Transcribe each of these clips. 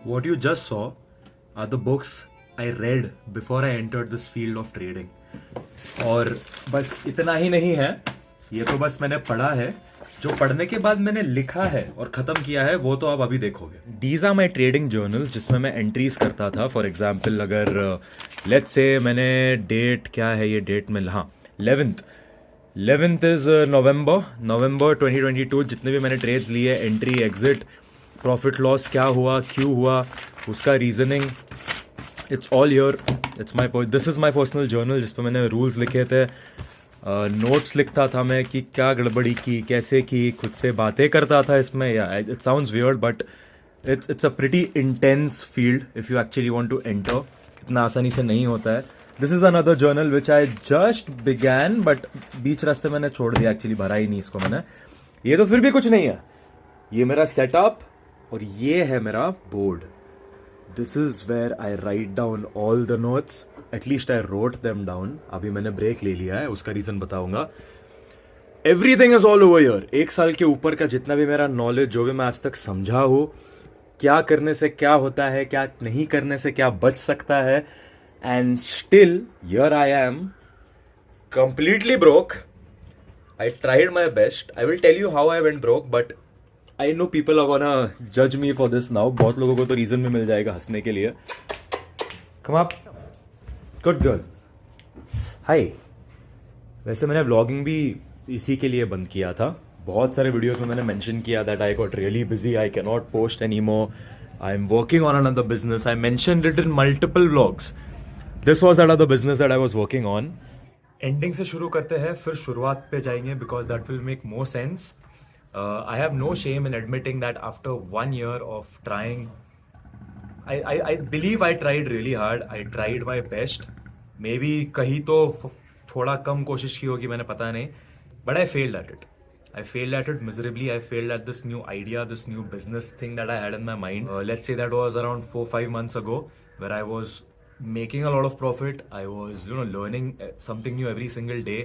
What you just saw are the books I read before I entered this field of trading. और बस इतना ही नहीं है, ये तो बस मैंने पढ़ा है. जो पढ़ने के बाद मैंने लिखा है और ख़त्म किया है वो तो आप अभी देखोगे. These are my trading journals जिसमें मैं एंट्रीज करता था. फॉर एग्जाम्पल अगर लेट्स से मैंने डेट क्या है, ये डेट में हाँ 11th इज़ नवंबर 2022. जितने भी मैंने ट्रेड्स लिए, एंट्री एग्जिट, प्रॉफिट लॉस क्या हुआ, क्यों हुआ, उसका reasoning, it's all here. This is my personal journal जिस पर मैंने रूल्स लिखे थे, नोट्स लिखता था मैं कि क्या गड़बड़ी की, कैसे की, खुद से बातें करता था इसमें. या it sounds weird but it's a pretty intense field if you actually want to enter. इतना आसानी से नहीं होता है. This is another journal which I just began but बीच रास्ते मैंने छोड़ दिया, एक्चुअली भरा ही नहीं इसको मैंने. ये तो फिर भी कुछ नहीं है, ये मेरा सेटअप और ये है मेरा board. This is where I write down all the notes. At least I wrote them down. अभी मैंने ब्रेक ले लिया है, उसका रीजन बताऊंगा. Everything is all over here. 1 साल के ऊपर का जितना भी मेरा नॉलेज, जो भी मैं आज तक समझा हूं, क्या करने से क्या होता है, क्या नहीं करने से क्या बच सकता है. And still here I am completely broke. I tried my best. I will tell you how I went broke, but I know people are gonna judge me for this now. बहुत लोगों को तो रीजन भी मिल जाएगा हंसने के लिए. Come up. Good girl. Hi. वैसे मैंने व्लॉगिंग भी इसी के लिए बंद किया था. बहुत सारे वीडियोस में मैंने मेंशन किया that I got really busy. I cannot post anymore. I'm working on another business. I mentioned it in multiple vlogs. This was another business that I was working on. एंडिंग से शुरू करते हैं, फिर शुरुआत पे जाएंगे because that will make more sense. I have no shame in admitting that after 1 year of trying, I believe I tried really hard. I tried my best. Maybe कहीं तो थोड़ा कम कोशिश की होगी, मैंने पता नहीं, but I failed at it. I failed at it miserably. I failed at this new idea, this new business thing that I had in my mind. Let's say that was around 4-5 months ago, where I was making a lot of profit. I was learning something new every single day.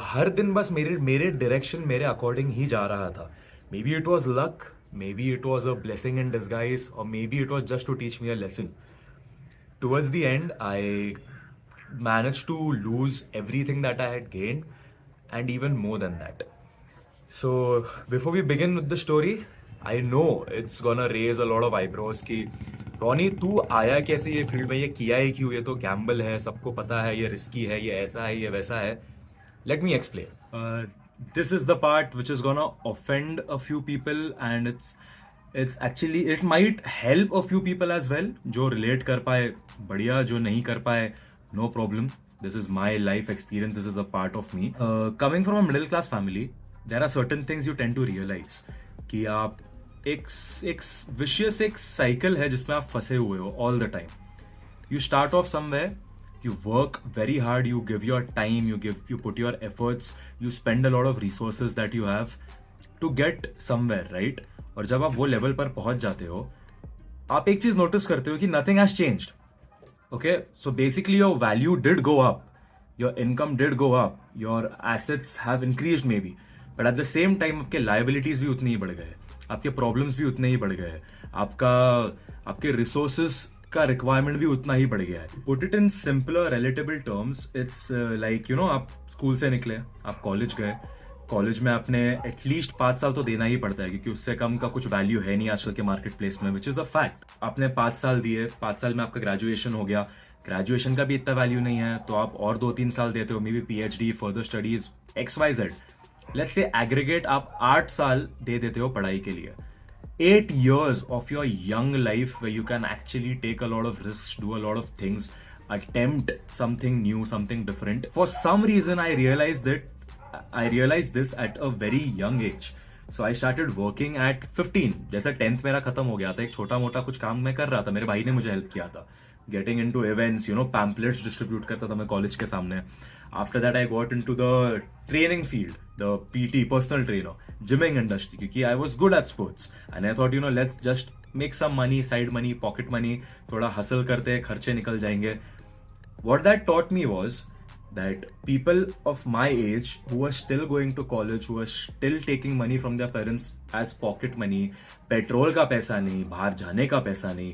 हर दिन बस मेरे direction मेरे according ही जा रहा था. Maybe it was luck, maybe it was a blessing in disguise, और maybe it was just to teach me a lesson. Towards the end I managed to lose everything that I had gained, and even more than that. So before we begin with the story, I know it's gonna raise a lot of eyebrows कि Ronnie तू आया कैसे ये field में, ये किया ही क्यों, ये तो गैम्बल है, सबको पता है, ये रिस्की है, ये ऐसा है, ये वैसा है. Let me explain. This is the part which is gonna offend a few people, and it's actually it might help a few people as well. जो relate कर पाए बढ़िया, जो नहीं कर पाए no problem. This is my life experience. This is a part of me. Coming from a middle class family, there are certain things you tend to realize कि आप एक vicious एक cycle है जिसमें आप फंसे हुए हो all the time. You start off somewhere, you work very hard, you give your time, you put your efforts, you spend a lot of resources that you have to get somewhere, right? और जब आप वो level पर पहुंच जाते हो, आप एक चीज नोटिस करते हो कि nothing has changed. Okay, so basically your value did go up, your income did go up, your assets have increased maybe, but at the same time आपके liabilities भी उतने ही बढ़ गए, आपके problems भी उतने ही बढ़ गए, आपके resources का requirement भी उतना ही बढ़ गया है. Put it in simpler relatable terms, it's like आप स्कूल से निकले, आप कॉलेज गए, कॉलेज में आपने एटलीस्ट 5 साल तो देना ही पड़ता है क्योंकि उससे कम का कुछ वैल्यू है नहीं आजकल के मार्केट प्लेस में, विच इज अ फैक्ट. आपने 5 साल दिए, 5 साल में आपका ग्रेजुएशन हो गया, ग्रेजुएशन का भी इतना वैल्यू नहीं है तो आप और 2-3 साल देते हो, may be PhD, further studies, XYZ. Let's say aggregate आप 8 साल दे देते हो पढ़ाई के लिए. 8 years of your young life where you can actually take a lot of risks, do a lot of things, attempt something new, something different. For some reason I realized this at a very young age. So I started working at 15. जैसे 10th मेरा खत्म हो गया था, एक छोटा मोटा कुछ काम मैं कर रहा था, मेरे भाई ने मुझे हेल्प किया था. Getting into events, pamphlets distribute करता था मैं कॉलेज के सामने. After that I got into the training field, the PT, personal trainer, gymming industry, क्योंकि I was good at sports. And I thought, let's just make some money, side money, pocket money, थोड़ा hustle करते हैं, खर्चे निकल जाएंगे. What that taught me was that people of my age who are still going to college, who are still taking money from their parents as pocket money, petrol का पैसा नहीं, बाहर जाने का पैसा नहीं,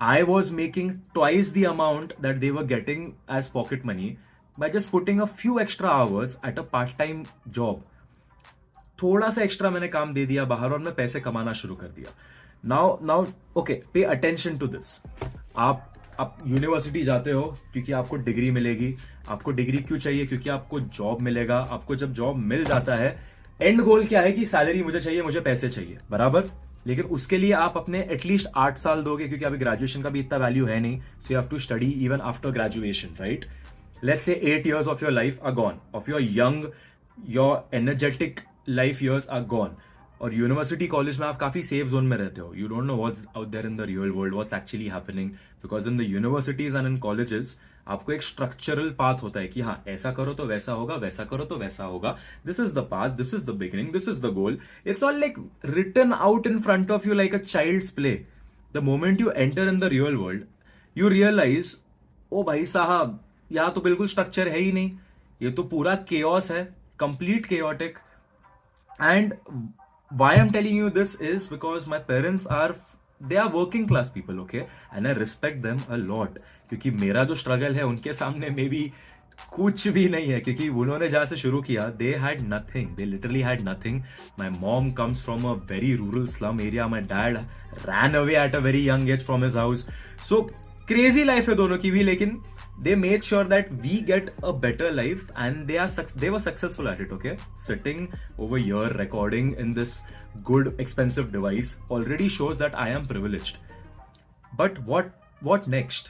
I was making twice the amount that they were getting as pocket money by just putting a few extra hours at a part-time job. थोड़ा सा एक्स्ट्रा मैंने काम दे दिया बाहर और मैं पैसे कमाना शुरू कर दिया. Now okay, pay attention to this. आप यूनिवर्सिटी जाते हो क्योंकि आपको डिग्री मिलेगी. आपको डिग्री क्यों चाहिए? क्योंकि आपको जॉब मिलेगा. आपको जब जॉब मिल जाता है, एंड गोल क्या है कि सैलरी मुझे चाहिए, मुझे पैसे चाहिए, बराबर. लेकिन उसके लिए आप अपने एटलीस्ट 8 साल दोगे, क्योंकि अभी ग्रेजुएशन का भी इतना वैल्यू है नहीं. So you have to study even after graduation, right? Let's say 8 years of your life are gone, of your young, your energetic life years are gone. और यूनिवर्सिटी कॉलेज में आप काफी सेफ जोन में रहते हो. You don't know what's out there in the real world, what's actually happening, because in the universities and in colleges आपको एक structural path होता है कि हाँ, ऐसा करो तो वैसा होगा, वैसा करो तो वैसा होगा. This is the path, this is the beginning, this is the goal. It's all like written out in front of you like a child's play. The moment you enter in the real world, you realize, oh भाई साहब, यहाँ तो बिल्कुल structure है ही नहीं. ये तो पूरा केओस है, complete chaotic. And why I'm telling you this is because my parents they are working class people, okay? And I respect them a lot. क्योंकि मेरा जो struggle है उनके सामने में भी कुछ भी नहीं है. क्योंकि उन्होंने जहाँ से शुरू किया, they had nothing. They literally had nothing. My mom comes from a very rural slum area. My dad ran away at a very young age from his house. So crazy life है दोनों की भी, लेकिन they made sure that we get a better life, and they were successful at it, okay? Sitting over here recording in this good expensive device already shows that I am privileged. But what next?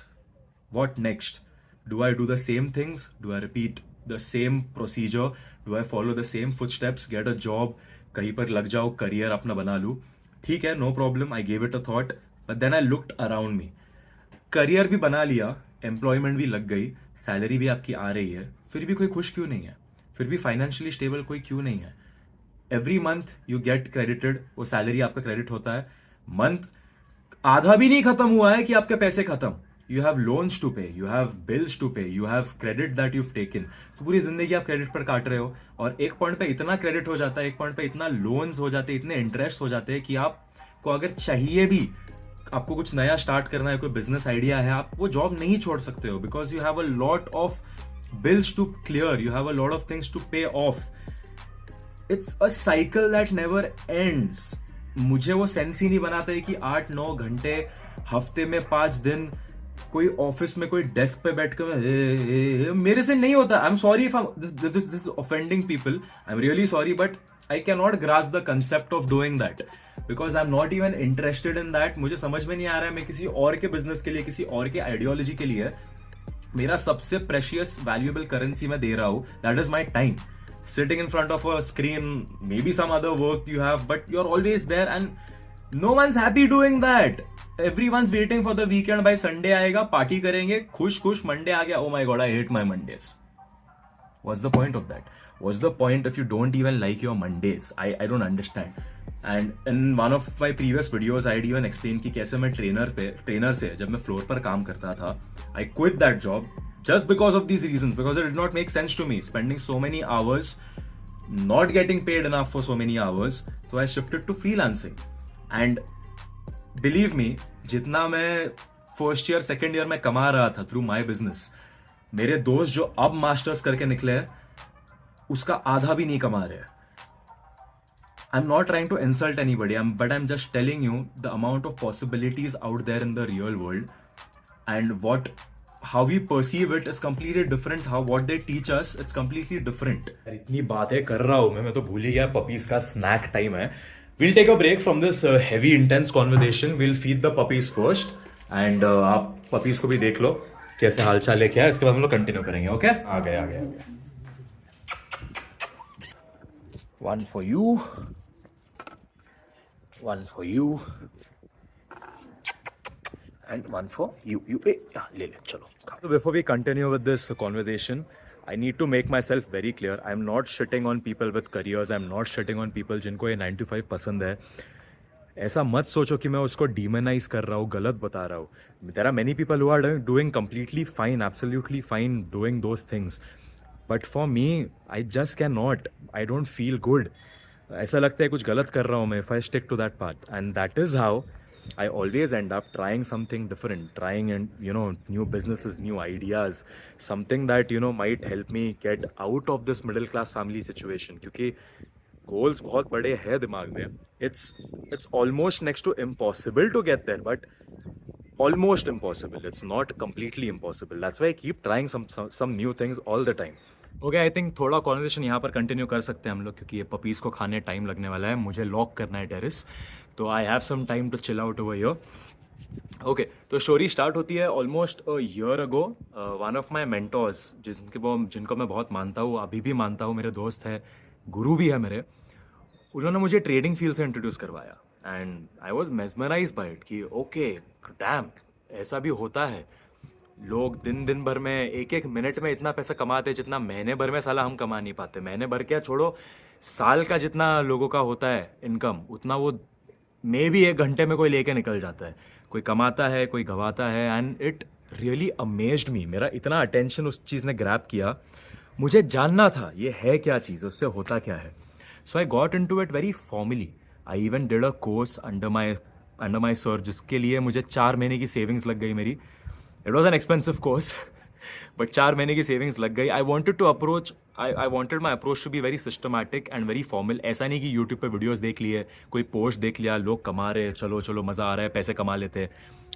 What next? Do I do the same things? Do I repeat the same procedure? Do I follow the same footsteps? Get a job, कहीं पर लग जाओ, career अपना बना लूं. ठीक है, no problem. I gave it a thought, but then I looked around me. Career भी बना लिया, एम्प्लॉयमेंट भी लग गई, सैलरी भी आपकी आ रही है, फिर भी कोई खुश क्यों नहीं है? फिर भी फाइनेंशियली स्टेबल कोई क्यों नहीं है? Every month you get credited, वो सैलरी आपका क्रेडिट होता है. मंथ आधा भी नहीं खत्म हुआ है कि आपके पैसे खत्म. यू हैव लोन्स टू पे, यू हैव बिल्स टू पे, you have credit that you taken. तो पूरी जिंदगी आप क्रेडिट पर काट रहे हो, और एक पॉइंट पे इतना क्रेडिट हो जाता है, एक पॉइंट पे इतना लोन्स हो जाते हैं, इतने इंटरेस्ट हो जाते हैं कि आपको अगर चाहिए भी, आपको कुछ नया स्टार्ट करना है, कोई बिजनेस आइडिया है, आप वो जॉब नहीं छोड़ सकते हो. Because you have a lot of bills to clear, you have a lot of things to pay off. It's a cycle that never ends. मुझे वो सेंस ही नहीं बनाता है कि 8-9 घंटे हफ्ते में 5 दिन कोई ऑफिस में कोई डेस्क पे बैठ कर, मेरे से नहीं होता. I am sorry if this is offending people, I am really sorry, but I can not grasp the concept of doing that, because I am not even interested in that. मुझे समझ में नहीं आ रहा है, मैं किसी और के बिजनेस के लिए, किसी और के आइडियोलॉजी के लिए मेरा सबसे प्रेशियस वैल्यूएबल करेंसी मैं दे रहा हूं, that is my time. Sitting in front of a screen, maybe some other work you have, but you're always there, and no one's happy doing that. Everyone's waiting for the weekend. By Sunday आएगा, party करेंगे, खुश खुश. Monday आ गया, oh my god, I hate my Mondays. What's the point of that? What's the point if you don't even like your Mondays? I don't understand. And in one of my previous videos, I had even explained कि कैसे मैं trainer से जब मैं floor पर काम करता था, I quit that job just because of these reasons, because it did not make sense to me spending so many hours not getting paid enough for so many hours. So I shifted to freelancing, and believe me, जितना मैं first year second year में कमा रहा था through my business, मेरे दोस्त जो अब मास्टर्स करके निकले हैं उसका आधा भी नहीं कमा रहे. I'm not trying to insult anybody, but I'm just telling you the amount of possibilities out there in the real world, and how we perceive it is completely different. What they teach us, it's completely different. इतनी बातें कर रहा हूं मैं तो भूल ही गया puppies का स्नैक टाइम है. We'll take a break from this heavy intense conversation. We'll feed the puppies first, and आप पपीज को भी देख लो कैसे हाल चाल है क्या है. इसके बाद हम लोग कंटिन्यू करेंगे. ओके, आ गए. One for you, one for you, and one for you. ले चलो. So before we continue with this conversation, I need to make myself very clear. I'm not shitting on people with careers. I'm not shitting on people जिनको ये 9 to 5 पसंद है. ऐसा मत सोचो कि मैं उसको डीमोनाइज कर रहा हूँ, गलत बता रहा हूँ। There are many people who are doing completely fine, absolutely fine doing those things, but for me I just can not, I don't feel good. ऐसा लगता है कुछ गलत कर रहा हूँ मैं, if I stick to that path, and that is how I always end up trying something different, trying and new businesses, new ideas, something that might help me get out of this middle class family situation. क्योंकि goals बहुत बड़े हैं दिमाग में. It's almost next to impossible to get there, but almost impossible. It's not completely impossible. That's why I keep trying some new things all the time. Okay, I think थोड़ा conversation यहाँ पर continue कर सकते हैं हम लोग, क्योंकि ये पपीज़ को खाने टाइम लगने वाला है, मुझे लॉक करना है टेरेस, तो I have some time to chill out over here. Okay, तो स्टोरी स्टार्ट होती है almost a year ago. One of my mentors, जिनको मैं बहुत मानता हूँ, अभी भी मानता हूँ, मेरे दोस्त है, गुरु भी है मेरे, उन्होंने मुझे ट्रेडिंग फील्ड से इंट्रोड्यूस करवाया, and I was mesmerise by it कि ओके डैम, ऐसा भी होता है। लोग दिन भर में एक मिनट में इतना पैसा कमाते हैं जितना महीने भर में साला हम कमा नहीं पाते। महीने भर क्या छोड़ो, साल का जितना लोगों का होता है इनकम, उतना वो मे भी 1 घंटे में कोई लेके निकल जाता है। कोई कमाता है, कोई गवाता है, एंड इट रियली अमेज्ड मी। मेरा इतना अटेंशन उस चीज़ ने ग्रैब किया, मुझे जानना था ये है क्या चीज़, उससे होता क्या है। So I got into it very formally. I even did a course under my sir, जिसके लिए मुझे 4 महीने की सेविंग्स लग गई मेरी। It was an expensive course, but 4 महीने की सेविंग्स लग गई। I wanted my approach to be very systematic and very formal. ऐसा नहीं कि यूट्यूब पे वीडियोस देख लिए, कोई पोस्ट देख लिया, लोग कमा रहे, चलो चलो मज़ा आ रहा है, पैसे कमा लेते हैं।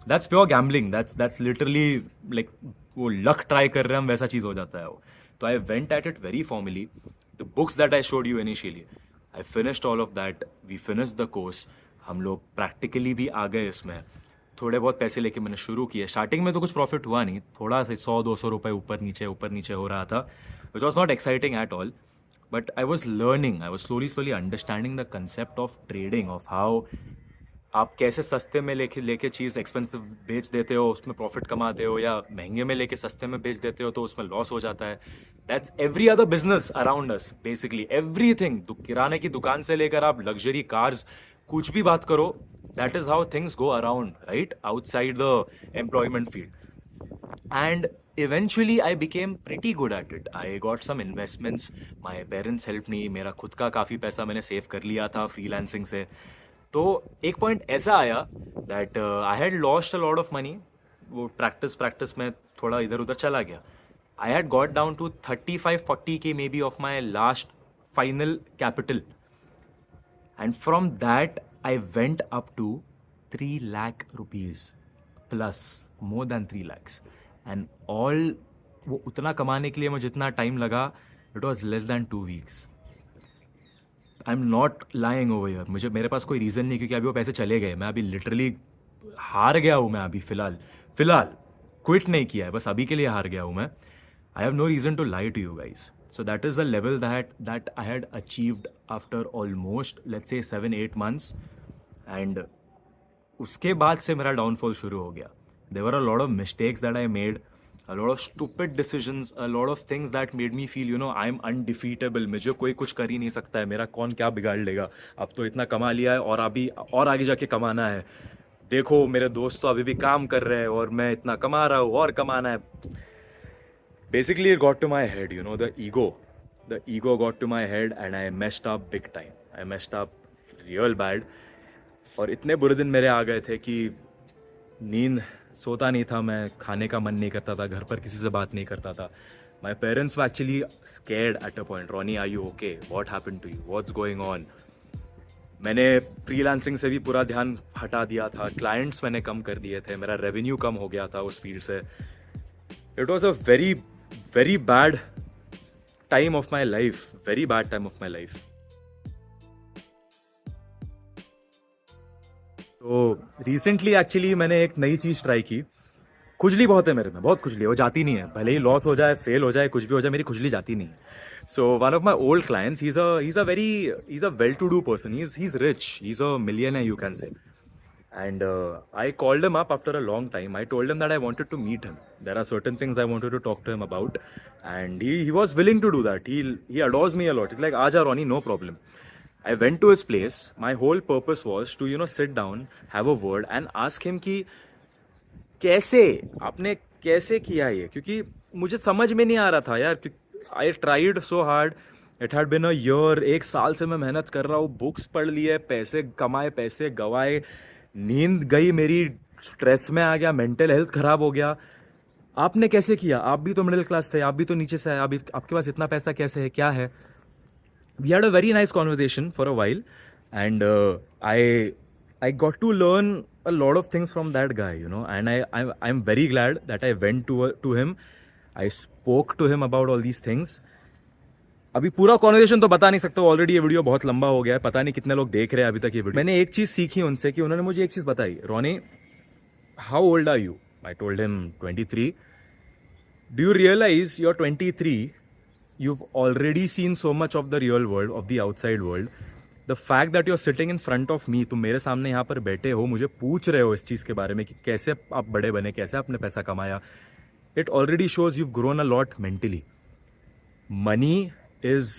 That's pure gambling, that's literally like वो लक ट्राई कर रहे हैं हम, वैसा चीज़ हो जाता है वो। तो I went at it very formally. The books that I showed you initially, I finished all of that, we finished the course. हम लोग प्रैक्टिकली भी आ गए इसमें। थोड़े बहुत पैसे लेके मैंने शुरू किए। स्टार्टिंग में तो कुछ प्रॉफिट हुआ नहीं, थोड़ा सा 100-200 रुपये ऊपर नीचे हो रहा था, which was not exciting at all, but I was learning, I was slowly understanding the concept of trading, of how आप कैसे सस्ते में लेके चीज़ एक्सपेंसिव बेच देते हो, उसमें प्रॉफिट कमाते हो, या महंगे में लेके सस्ते में बेच देते हो तो उसमें लॉस हो जाता है। That's every other business around us, basically everything. किराने की दुकान से लेकर आप लग्जरी कार्स, कुछ भी बात करो, that is how things go around, right, outside the employment field. And eventually I became pretty good at it. I got some investments, my parents helped me, मेरा खुद का काफ़ी पैसा मैंने सेव कर लिया था फ्रीलांसिंग से। तो एक पॉइंट ऐसा आया that I had lost a lot of money, वो प्रैक्टिस में थोड़ा इधर उधर चला गया। I had got down to 35-40K maybe of my last final capital, and from that I went up to 3 lakh rupees plus, more than 3 lakhs, and all वो उतना कमाने के लिए मुझे जितना टाइम लगा, it was less than 2 weeks. I'm not lying over here. मेरे पास कोई रीज़न नहीं, क्योंकि अभी वो पैसे चले गए। मैं अभी लिटरली हार गया हूँ। मैं अभी फ़िलहाल क्विट नहीं किया है, बस अभी के लिए हार गया हूँ मैं। I have no reason to lie to you guys. So that is the level that I had achieved after almost, let's say, 7-8 months. And उसके बाद से मेरा डाउनफॉल शुरू हो गया. There were a lot of mistakes that I made, a lot of stupid decisions, a lot of things that made me feel, I'm undefeatable. मुझे कोई कुछ कर ही नहीं सकता है, मेरा कौन क्या बिगाड़ लेगा, अब तो इतना कमा लिया है और अभी और आगे जाके कमाना है, देखो मेरे दोस्त तो अभी भी काम कर रहे हैं और मैं इतना कमा रहा हूँ और कमाना है. Basically it got to my head, the ego got to my head and I messed up big time. I messed up real bad. और इतने बुरे दिन मेरे आ गए थे कि नींद सोता नहीं था मैं, खाने का मन नहीं करता था, घर पर किसी से बात नहीं करता था. My parents were actually scared at a point. Ronnie, are you okay? What happened to you? What's going on? मैंने फ्रीलांसिंग से भी पूरा ध्यान हटा दिया था, क्लाइंट्स मैंने कम कर दिए थे, मेरा रेवेन्यू कम हो गया था उस फील्ड से. It was a very, very bad time of my life. Very bad time of my life. तो रिसेंटली एक्चुअली मैंने एक नई चीज़ ट्राई की. खुजली बहुत है मेरे में, बहुत खुजली है, वो जाती नहीं है, भले ही लॉस हो जाए, फेल हो जाए, कुछ भी हो जाए, मेरी खुजली जाती नहीं है. So one of my old clients, he's a well-to-do person. He's rich. He's a millionaire, you can say. And I called him up after a long time. I told him that I wanted to meet him. There are certain things I wanted to talk to him about, and he was willing to do that. He adores me a lot. He's like, "Aaja Ronnie, no problem." I went to his place. My whole purpose was to, you know, sit down, have a word and ask him कि कैसे आपने कैसे किया ये, क्योंकि मुझे समझ में नहीं आ रहा था यार. I tried so hard. It had been a year. 1 साल से मैं मेहनत कर रहा हूँ, बुक्स पढ़ लिए, पैसे कमाए, पैसे गवाए, नींद गई मेरी, स्ट्रेस में आ गया, मेंटल हेल्थ खराब हो गया. आपने कैसे किया? आप भी तो मिडिल क्लास थे, आप भी तो नीचे से आए, आप आपके पास इतना पैसा कैसे है, क्या है? We had a very nice conversation for a while, and I got to learn a lot of things from that guy, you know. And I'm very glad that I went to him. I spoke to him about all these things. अभी पूरा conversation तो बता नहीं सकता, already ये video बहुत लंबा हो गया है, पता नहीं कितने लोग देख रहे हैं अभी तक ये वीडियो. मैंने एक चीज़ सीखी उनसे कि उन्होंने मुझे एक चीज़ बताई. Ronnie, how old are you? I told him 23. Do you realize you are 23? You've already seen so much of the real world, of the outside world. The fact that you're sitting in front of me, तुम मेरे सामने यहाँ पर बैठे हो, मुझे पूछ रहे हो इस चीज़ के बारे में कि कैसे आप बड़े बने, कैसे आपने पैसा कमाया. It already shows you've grown a lot mentally. Money is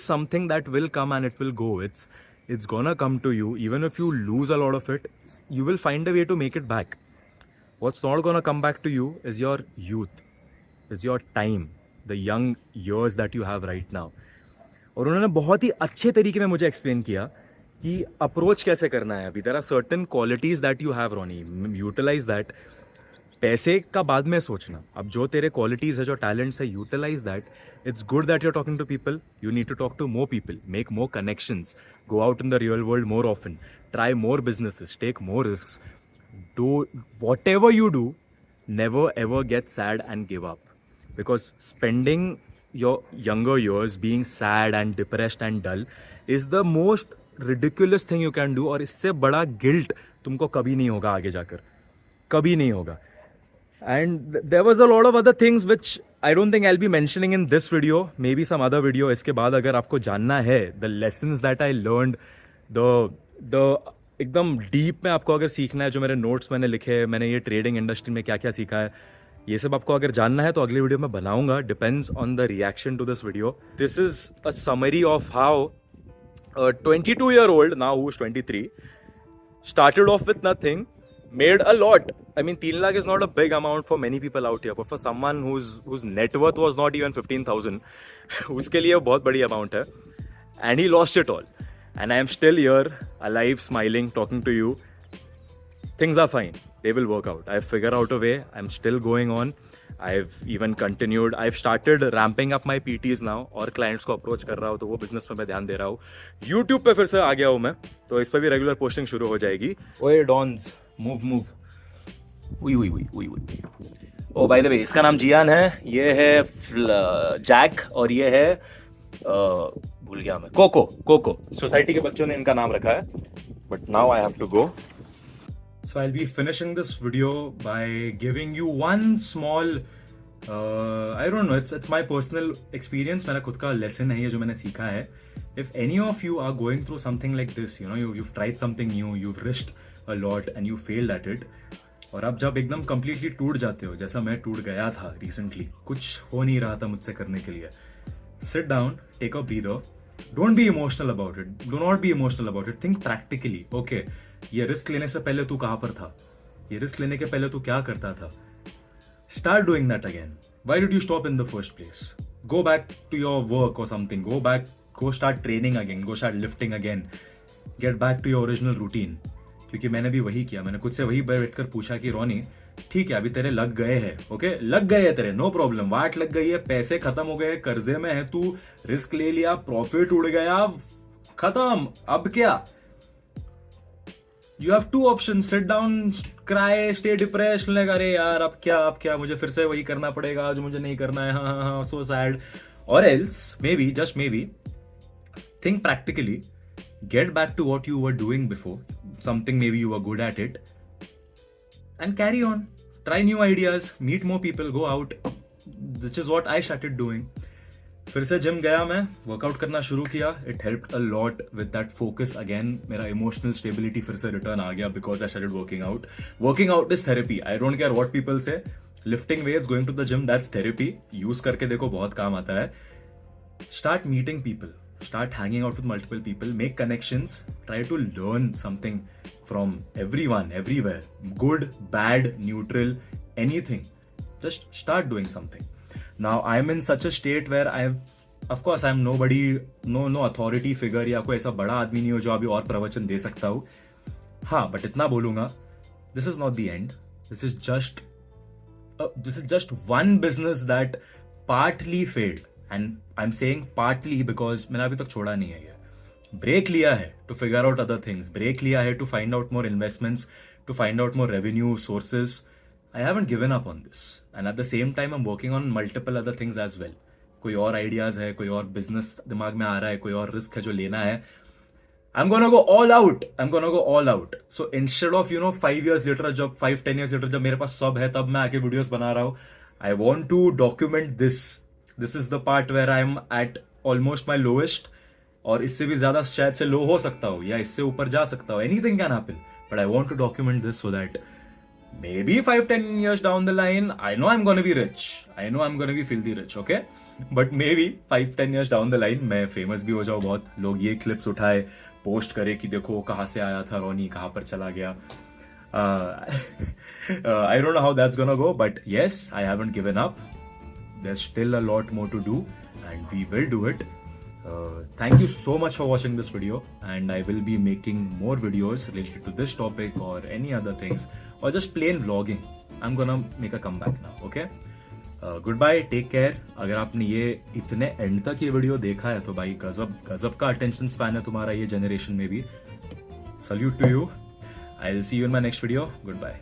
something that will come and it will go. It's gonna come to you. Even if you lose a lot of it, you will find a way to make it back. What's not gonna come back to you is your youth. Is your time, the young years that you have right now. और उन्होंने बहुत ही अच्छे तरीके में मुझे explain किया कि approach कैसे करना है. अभी there are certain qualities that you have, Ronnie, utilise that. पैसे का बाद में सोचना. अब जो तेरे क्वालिटीज है, जो टैलेंट्स है, utilise that. It's good that you are talking to people. You need to talk to more people, make more connections, go out in the real world more often, try more businesses, take more risks. Do whatever you do, never ever get sad and give up. Because spending your younger years being sad and depressed and dull is the most ridiculous thing you can do. और इससे बड़ा guilt तुमको कभी नहीं होगा आगे जाकर, कभी नहीं होगा. And there was a lot of other things which I don't think I'll be mentioning in this video, maybe some other video. इसके बाद अगर आपको जानना है the lessons that I learned, the एकदम डीप में आपको अगर सीखना है, जो मेरे नोट्स मैंने लिखे, मैंने ये ट्रेडिंग इंडस्ट्री में क्या क्या सीखा है, ये सब आपको अगर जानना है तो अगली वीडियो में बनाऊंगा. Depends on the reaction to this video. This is a summary of how 22-year-old now who's 23 started off with nothing, made a lot. I mean, 3 lakh is not a big amount for many people out here, but for someone whose net worth was not even 15,000, उसके लिए बहुत बड़ी amount है. And he lost it all. And I am still here, alive, smiling, talking to you. Things are fine. They will work out. I've figured out a way. I'm still going on. I've even continued. I've started ramping up my PTs now. और clients को approach कर रहा हूँ, तो वो business पे मैं ध्यान दे रहा हूँ. YouTube पे फिर से आ गया हूँ मैं, तो इस पे भी regular posting शुरू हो जाएगी. ओए डॉन्स, move. उई. Oh, by the way, इसका नाम जियान है. ये है जैक और ये है भूल गया मैं, कोको. सोसाइटी के बच्चों ने इनका नाम रखा है. But now I have to go. So I'll be finishing this video by giving you one small, I don't know, it's my personal experience. मेरा खुद का lesson है ये जो मैंने सीखा है. If any of you are going through something like this, you know, you've tried something new, you've risked a lot and you failed at it, और आप जब एकदम completely टूट जाते हो, जैसा मैं टूट गया था recently, कुछ हो नहीं रहा था मुझसे करने के लिए, sit down, take a breather. Don't be emotional about it. Do not be emotional about it. Think practically. Okay, ये रिस्क लेने से पहले तू कहाँ पर था? ये रिस्क लेने के पहले तू क्या करता था? Start doing that again. Why did you stop in the first place? Go back to your work or something. Go start training again. Go start lifting again. Get back to your original routine. क्योंकि मैंने भी वही किया. मैंने खुद से वही बैठकर पूछा कि रोनी, ठीक है अभी तेरे लग गए हैं, ओके, लग गए हैं तेरे, नो प्रॉब्लम, वाट लग गई है, पैसे खत्म हो गए, कर्जे में है तू, रिस्क ले लिया, प्रॉफिट उड़ गया, खत्म, अब क्या? You have 2 options, sit down, cry, stay depressed, like अरे यार अब क्या मुझे फिर से वही करना पड़ेगा जो मुझे नहीं करना है, हाँ, सो सैड. और else may be, just may be, think practically, get back to what you were doing before, something maybe you were good at it, and carry on. Try new ideas, meet more people, go out, which is what I started doing. फिर से gym गया मैं, workout करना शुरू किया. It helped a lot with that focus again. मेरा emotional stability फिर से return आ गया because I started working out. Working out is therapy. I don't care what people say. Lifting weights, going to the gym, that's therapy. Use करके देखो, बहुत काम आता है. Start meeting people. start hanging out with multiple people, make connections, try to learn something from everyone, everywhere, good, bad, neutral, anything. Just start doing something. Now I'm in such a state where of course I'm nobody, no authority figure या कोई ऐसा बड़ा आदमी नहीं हो जो अभी और प्रवचन दे सकता हो. हाँ, but इतना बोलूंगा, this is not the end. This is just one business that partly failed, and I'm saying partly because मैंने अभी तक छोड़ा नहीं है ये. Break लिया है to figure out other things. Break लिया है to find out more investments, to find out more revenue sources. I haven't given up on this, and at the same time I'm working on multiple other things as well. कोई और ideas है, कोई और business दिमाग में आ रहा है, कोई और रिस्क है जो लेना है. I'm gonna go all out. I'm gonna go all out. So instead of 5 years later, जब 5-10 years later जब मेरे पास सब है तब मैं आके वीडियोस बना रहा हूँ, I want to document this. This is the part where I'm at almost my lowest. और इससे भी ज्यादा शायद से लो हो सकता हूँ या इससे ऊपर जा सकता हूँ. Anything can happen. But I want to document this so that maybe 5-10 years down the line, I know I'm gonna be rich. I know I'm gonna be filthy rich, okay? But maybe 5-10 years down the line मैं famous भी हो जाऊँ बहुत, लोग ये clips उठाए post करे कि देखो कहाँ से आया था रोनी, कहाँ पर चला गया. I don't know how that's gonna go, but yes, I haven't given up. There's still a lot more to do and we will do it. Thank you so much for watching this video, and I will be making more videos related to this topic or any other things or just plain vlogging. I'm gonna make a comeback now, okay? Goodbye, take care. अगर आपने ये इतने and तक ये video देखा है तो भाई गजब का अटेंशन स्पैन है तुम्हारा ये जनरेशन में भी. Salute to you. I'll see you in my next video. Goodbye.